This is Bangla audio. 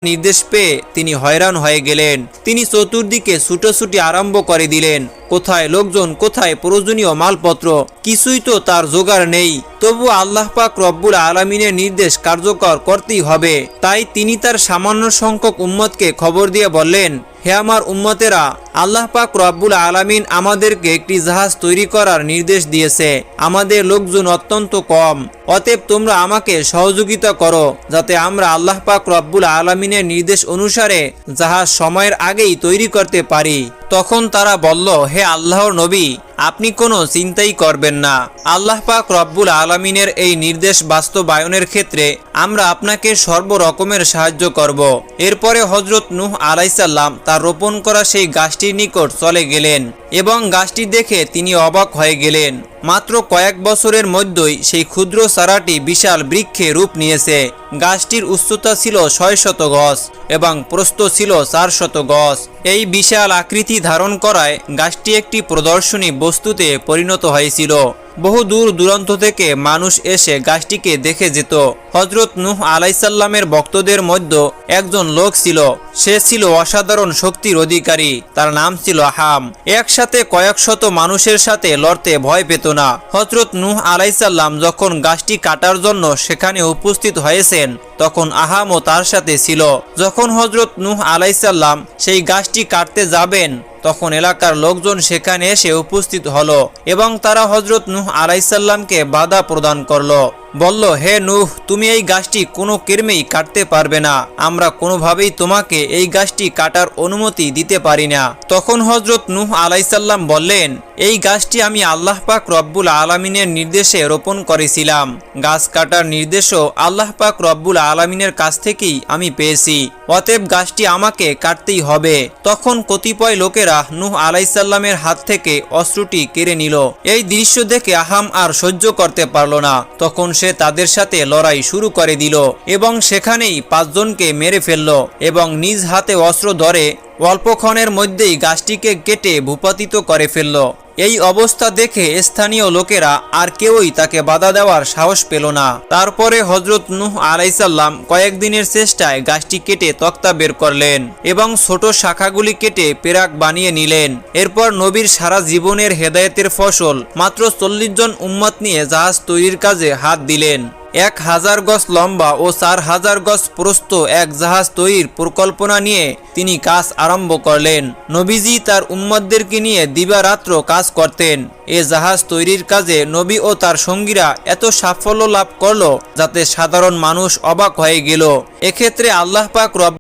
নির্দেশ পেয়ে তিনি হয়রান হয়ে গেলেন। তিনি চতুর্দিকে ছুটোছুটি আরম্ভ করে দিলেন। কোথায় লোকজন, কোথায় প্রয়োজনীয় মালপত্র, কিছুই তো তার জোগাড় নেই। তবু আল্লাহ পাক রব্বুল আলামিনের নির্দেশ কার্যকর করতেই হবে। তাই তিনি তার সামান্য সংখ্যক উম্মতকে খবর দিয়ে বললেন, হে আমার উম্মতেরা, আল্লাহ পাক রব্বুল আলামিন আমাদেরকে একটি জাহাজ তৈরি করার নির্দেশ দিয়েছে। আমাদের লোকজন অত্যন্ত কম, অতএব তোমরা আমাকে সহযোগিতা করো যাতে আমরা আল্লাহ পাক রব্বুল আলামিনের নির্দেশ অনুসারে জাহাজ সময়ের আগেই তৈরি করতে পারি। তখন তারা বলল, হে আল্লাহর নবী, আপনি কোনো চিন্তাই করবেন না। আল্লাহ পাক রব্বুল আলামিনের এই নির্দেশ বাস্তবায়নের ক্ষেত্রে আমরা আপনাকে সর্বরকমের সাহায্য করব। এরপরে হযরত নূহ আলাইহিসসালাম তার রোপণ করা সেই গাছটির নিকট চলে গেলেন এবং গাছটি দেখে তিনি অবাক হয়ে গেলেন। মাত্র কয়েক বছরের মধ্যেই সেই ক্ষুদ্র চারাটি বিশাল বৃক্ষে রূপ নিয়েছে। গাছটির উচ্চতা ছিল 600 গজ এবং প্রস্থ ছিল 400 গজ। এই বিশাল আকৃতি ধারণ করায় গাছটি একটি প্রদর্শনী বস্তুতে পরিণত হয়েছিল। বহু দূর দূরান্ত থেকে মানুষ এসে গাছটিকে দেখে যেত। হযরত নূহ আলাইহিসসালামের ভক্তদের মধ্যে একজন লোক ছিল। সে ছিল অসাধারণ শক্তির অধিকারী। তার নাম ছিল আহাম। একসাথে কয়েক শত মানুষের সাথে লড়তে ভয় পেত না। হযরত নূহ আলাইহিসসালাম যখন গাছটি কাটার জন্য সেখানে উপস্থিত হয়েছেন, তখন আহামও তার সাথে ছিল। যখন হযরত নূহ আলাইহিসসালাম সেই গাছটি কাটতে যাবেন, তখন এলাকার লোকজন সেখানে এসে উপস্থিত হলো এবং তারা হযরত নূহ আলাইহিসসালামকে বাধা প্রদান করলো। বলল, হে নূহ, তুমি এই গাছটি কোনো ক্রমেই কাটতে পারবে না। আমরা কোনোভাবেই তোমাকে এই গাছটি কাটার অনুমতি দিতে পারি না। তখন হযরত নূহ আলাইহিসসালাম বললেন, এই গাছটি আমি আল্লাহ পাক রব্বুল আলামিনের নির্দেশে রোপণ করেছিলাম। গাছ কাটার নির্দেশও আল্লাহ পাক রব্বুল আলামিনের কাছ থেকেই আমি পেয়েছি। অতএব গাছটি আমাকে কাটতেই হবে। তখন কতিপয় লোকেরা নূহ আলাইহিসসালামের হাত থেকে অস্ত্রটি কেড়ে নিল। এই দৃশ্য দেখে আহাম আর সহ্য করতে পারল না। তখন সে তাদের সাথে লড়াই শুরু করে দিল এবং সেখানেই 5 জনকে মেরে ফেলল এবং নিজ হাতে অস্ত্র ধরে অল্পক্ষণের মধ্যেই গাছটিকে কেটে ভূপাতিত করে ফেলল। এই অবস্থা দেখে স্থানীয় লোকেরা আর কেউই তাকে বাধা দেওয়ার সাহস পেল না। তারপরে হযরত নূহ আলাইহিসসালাম কয়েকদিনের চেষ্টায় গাছটি কেটে তক্তা বের করলেন এবং ছোট শাখাগুলি কেটে পেরাক বানিয়ে নিলেন। এরপর নবীর সারা জীবনের হেদায়েতের ফসল মাত্র 40 জন উম্মত নিয়ে জাহাজ তৈরির কাজে হাত দিলেন। 1000 গজ লম্বা ও 4000 গজ প্রস্থ এক জাহাজ তৈরির পরিকল্পনা নিয়ে তিনি কাজ আরম্ভ করলেন। নবীজি তার উম্মতদেরকে নিয়ে দিবারাত্র কাজ করতেন। এ জাহাজ তৈরির কাজে নবী ও তার সঙ্গীরা এত সাফল্য লাভ করল যাতে সাধারণ মানুষ অবাক হয়ে গেল। এক্ষেত্রে আল্লাহ পাক